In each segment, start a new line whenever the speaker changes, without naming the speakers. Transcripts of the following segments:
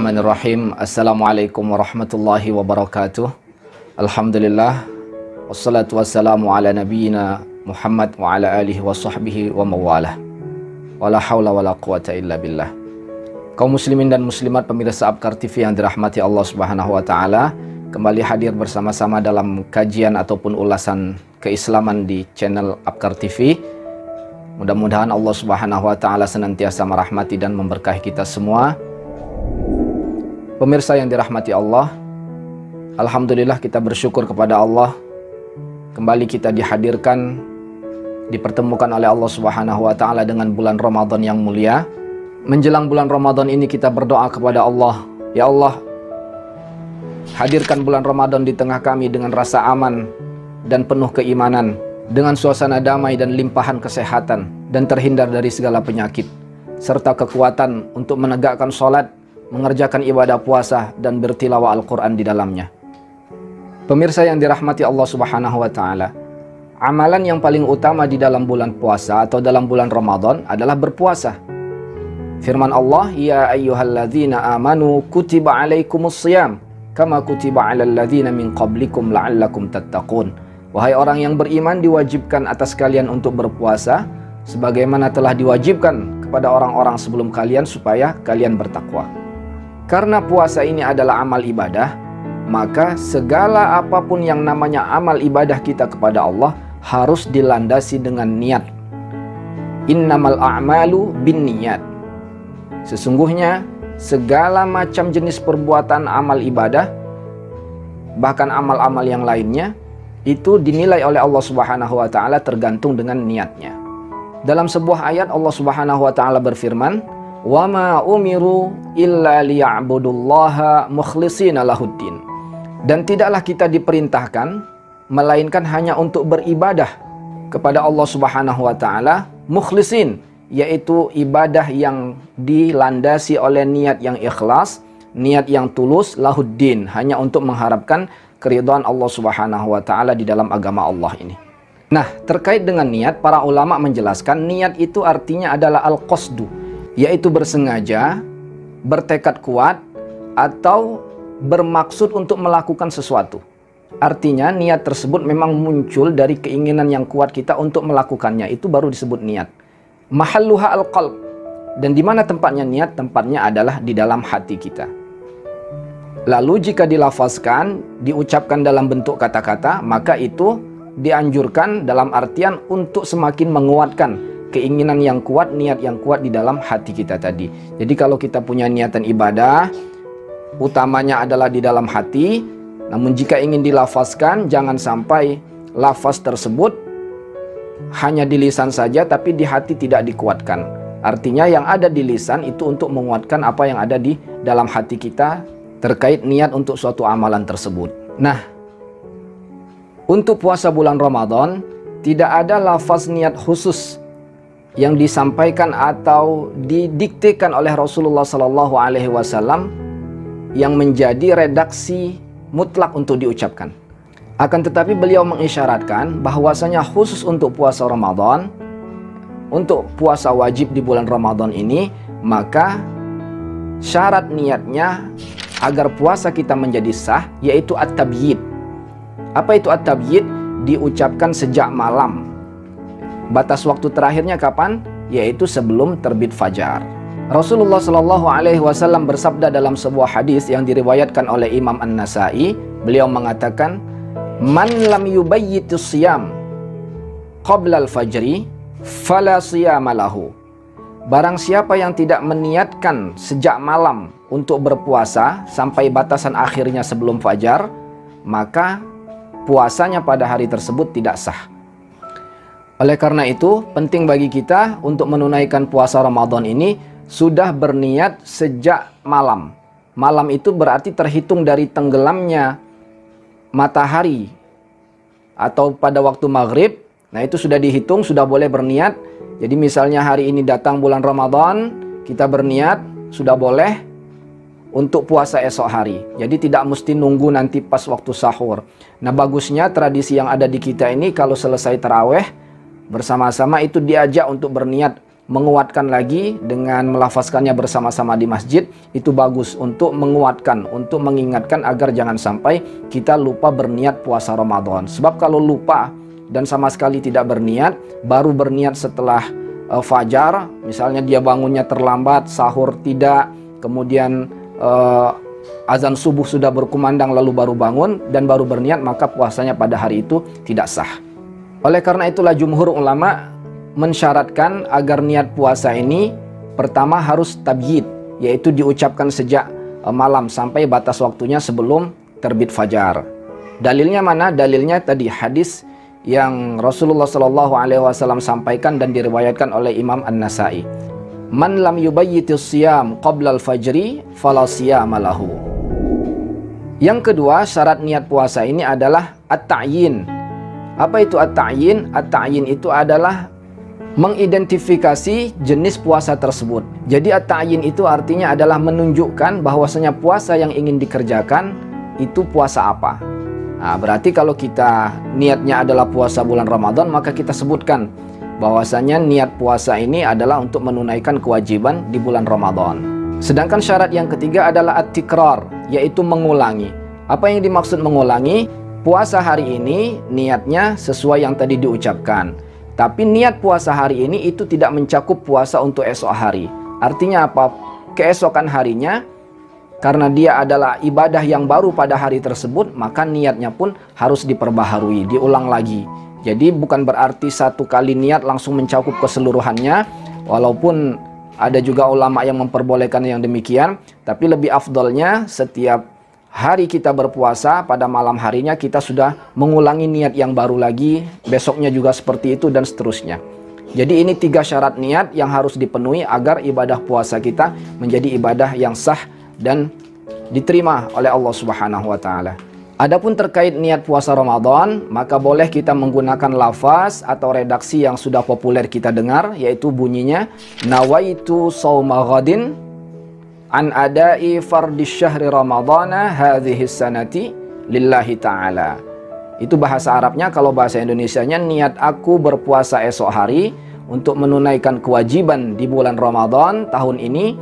Bismillahirrahmanirrahim. Assalamualaikum warahmatullahi wabarakatuh. Alhamdulillah. Wassalatu wassalamu ala nabiyyina Muhammad wa ala alihi wa sahbihi wa mawalah. Wala hawla wala quwata illa billah. Kaum muslimin dan muslimat pemirsa Abkar TV yang dirahmati Allah Subhanahu wa taala, kembali hadir bersama-sama dalam kajian ataupun ulasan keislaman di channel Abkar TV. Mudah-mudahan Allah Subhanahu wa taala senantiasa merahmati dan memberkahi kita semua. Pemirsa yang dirahmati Allah, alhamdulillah kita bersyukur kepada Allah. Kembali kita dihadirkan, dipertemukan oleh Allah Subhanahu wa taala dengan bulan Ramadan yang mulia. Menjelang bulan Ramadan ini kita berdoa kepada Allah, ya Allah, hadirkan bulan Ramadan di tengah kami dengan rasa aman dan penuh keimanan, dengan suasana damai dan limpahan kesehatan, dan terhindar dari segala penyakit, serta kekuatan untuk menegakkan sholat, mengerjakan ibadah puasa, dan bertilawah Al-Quran di dalamnya. Pemirsa yang dirahmati Allah Subhanahu wa ta'ala, amalan yang paling utama di dalam bulan puasa atau dalam bulan Ramadan adalah berpuasa. Firman Allah, ya ayyuhalladzina amanu kutiba alaikumusiyam kama kutiba alal ladzina min qablikum la'allakum tattaqun. Wahai orang yang beriman, diwajibkan atas kalian untuk berpuasa sebagaimana telah diwajibkan kepada orang-orang sebelum kalian supaya kalian bertakwa. Karena puasa ini adalah amal ibadah, maka segala apapun yang namanya amal ibadah kita kepada Allah harus dilandasi dengan niat. Innamal a'malu binniyat. Sesungguhnya segala macam jenis perbuatan amal ibadah, bahkan amal-amal yang lainnya, itu dinilai oleh Allah Subhanahu wa taala tergantung dengan niatnya. Dalam sebuah ayat Allah Subhanahu wa taala berfirman, wa ma umiru illa liya'budullaha mukhlishina lahuddin. Dan tidaklah kita diperintahkan melainkan hanya untuk beribadah kepada Allah Subhanahu wa taala mukhlisin, yaitu ibadah yang dilandasi oleh niat yang ikhlas, niat yang tulus, lahuddin, hanya untuk mengharapkan keridhaan Allah Subhanahu wa taala di dalam agama Allah ini. Nah, terkait dengan niat, para ulama menjelaskan niat itu artinya adalah al-qasdu, yaitu bersengaja, bertekad kuat, atau bermaksud untuk melakukan sesuatu. Artinya niat tersebut memang muncul dari keinginan yang kuat kita untuk melakukannya, itu baru disebut niat. Mahalluha al-qalb. Dan di mana tempatnya niat? Tempatnya adalah di dalam hati kita. Lalu jika dilafazkan, diucapkan dalam bentuk kata-kata, maka itu dianjurkan dalam artian untuk semakin menguatkan keinginan yang kuat, niat yang kuat di dalam hati kita tadi. Jadi kalau kita punya niatan ibadah, utamanya adalah di dalam hati. Namun jika ingin dilafazkan, jangan sampai lafaz tersebut hanya di lisan saja, tapi di hati tidak dikuatkan. Artinya yang ada di lisan itu untuk menguatkan apa yang ada di dalam hati kita terkait niat untuk suatu amalan tersebut. Nah, untuk puasa bulan Ramadan, tidak ada lafaz niat khusus yang disampaikan atau didiktekan oleh Rasulullah Sallallahu Alaihi Wasallam yang menjadi redaksi mutlak untuk diucapkan. Akan tetapi beliau mengisyaratkan bahwasanya khusus untuk puasa Ramadan, untuk puasa wajib di bulan Ramadan ini, maka syarat niatnya agar puasa kita menjadi sah, yaitu at-tabyid. Apa itu at-tabyid? Diucapkan sejak malam. Batas waktu terakhirnya kapan? Yaitu sebelum terbit fajar. Rasulullah Shallallahu Alaihi Wasallam bersabda dalam sebuah hadis yang diriwayatkan oleh Imam An-Nasai. Beliau mengatakan, "Man lam yubayyitus siyam qabla al-fajri, fala siyama lahu." Barang siapa yang tidak meniatkan sejak malam untuk berpuasa sampai batasan akhirnya sebelum fajar, maka puasanya pada hari tersebut tidak sah. Oleh karena itu, penting bagi kita untuk menunaikan puasa Ramadan ini sudah berniat sejak malam. Malam itu berarti terhitung dari tenggelamnya matahari atau pada waktu maghrib. Nah, itu sudah dihitung, sudah boleh berniat. Jadi misalnya hari ini datang bulan Ramadan, kita berniat, sudah boleh untuk puasa esok hari. Jadi tidak mesti nunggu nanti pas waktu sahur. Nah, bagusnya tradisi yang ada di kita ini, kalau selesai taraweh bersama-sama itu diajak untuk berniat menguatkan lagi dengan melafazkannya bersama-sama di masjid, itu bagus untuk menguatkan, untuk mengingatkan agar jangan sampai kita lupa berniat puasa Ramadan. Sebab kalau lupa dan sama sekali tidak berniat, baru berniat setelah fajar, misalnya dia bangunnya terlambat, sahur tidak, kemudian azan subuh sudah berkumandang lalu baru bangun dan baru berniat, maka puasanya pada hari itu tidak sah. Oleh karena itulah jumhur ulama mensyaratkan agar niat puasa ini pertama harus tabyid, yaitu diucapkan sejak malam sampai batas waktunya sebelum terbit fajar. Dalilnya mana? Dalilnya tadi hadis yang Rasulullah SAW sampaikan dan diriwayatkan oleh Imam An-Nasai. Man lam yubayyitis siyam qabla al-fajri fala siyama lahu. Yang kedua, syarat niat puasa ini adalah at-ta'yin. Apa itu at-ta'yin? At-ta'yin itu adalah mengidentifikasi jenis puasa tersebut. Jadi at-ta'yin itu artinya adalah menunjukkan bahwasanya puasa yang ingin dikerjakan itu puasa apa. Nah, berarti kalau kita niatnya adalah puasa bulan Ramadan, maka kita sebutkan bahwasanya niat puasa ini adalah untuk menunaikan kewajiban di bulan Ramadan. Sedangkan syarat yang ketiga adalah at-tikrar, yaitu mengulangi. Apa yang dimaksud mengulangi? Puasa hari ini niatnya sesuai yang tadi diucapkan. Tapi niat puasa hari ini itu tidak mencakup puasa untuk esok hari. Artinya apa? Keesokan harinya, karena dia adalah ibadah yang baru pada hari tersebut, maka niatnya pun harus diperbaharui, diulang lagi. Jadi bukan berarti satu kali niat langsung mencakup keseluruhannya, walaupun ada juga ulama yang memperbolehkan yang demikian, tapi lebih afdolnya setiap hari kita berpuasa, pada malam harinya kita sudah mengulangi niat yang baru lagi, besoknya juga seperti itu dan seterusnya. Jadi ini 3 syarat niat yang harus dipenuhi agar ibadah puasa kita menjadi ibadah yang sah dan diterima oleh Allah Subhanahu wa taala. Adapun terkait niat puasa Ramadan, maka boleh kita menggunakan lafaz atau redaksi yang sudah populer kita dengar, yaitu bunyinya nawaitu shauma ghadin an adai fardis syahri ramadhana hadhihi sanati lillahi ta'ala. Itu bahasa Arabnya. Kalau bahasa Indonesianya, niat aku berpuasa esok hari untuk menunaikan kewajiban di bulan Ramadan tahun ini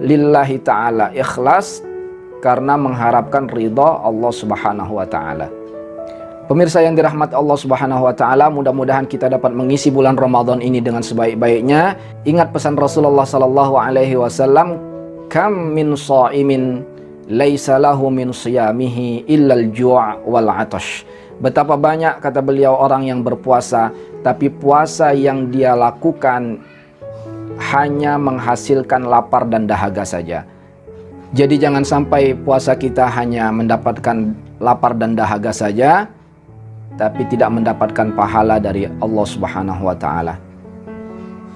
lillahi ta'ala, ikhlas karena mengharapkan ridha Allah Subhanahu wa taala. Pemirsa yang dirahmati Allah Subhanahu wa taala, mudah-mudahan kita dapat mengisi bulan Ramadan ini dengan sebaik-baiknya. Ingat pesan Rasulullah sallallahu alaihi wasallam, kam min shaimin laisa lahu min siyamihi illal ju' wal 'atash. Betapa banyak, kata beliau, orang yang berpuasa tapi puasa yang dia lakukan hanya menghasilkan lapar dan dahaga saja. Jadi jangan sampai puasa kita hanya mendapatkan lapar dan dahaga saja, tapi tidak mendapatkan pahala dari Allah Subhanahu wa taala.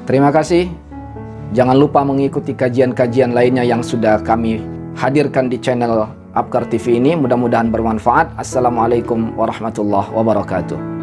Terima kasih. Jangan lupa mengikuti kajian-kajian lainnya yang sudah kami hadirkan di channel Apkar TV ini. Mudah-mudahan bermanfaat. Assalamualaikum warahmatullahi wabarakatuh.